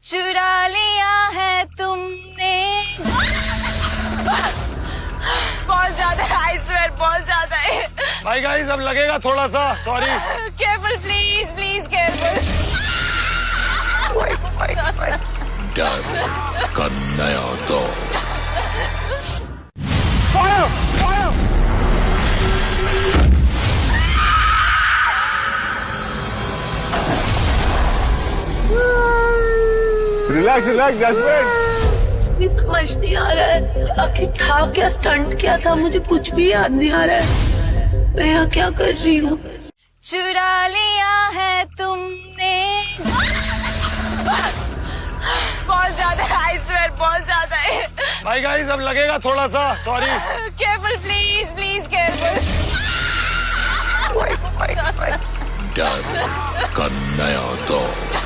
चुरा लिया है तुमने। बहुत ज्यादा है, आई स्वेयर बहुत ज्यादा है। भाई गाइस अब लगेगा थोड़ा सा, sorry. Careful please please careful. डर का नया दौर। Fire fire. Relax relax Jasmine. मुझे समझ नहीं आ रहा है आखिर था क्या, स्टंट क्या था, मुझे कुछ भी याद नहीं आ रहा है। मैं यहाँ क्या कर रही हूँ? चुरा लिया है तुमने। बहुत ज्यादा है, आई स्वेयर बहुत ज्यादा है। भाई गाइस अब लगेगा थोड़ा सा, sorry. Careful please please careful. डर का नया दौर।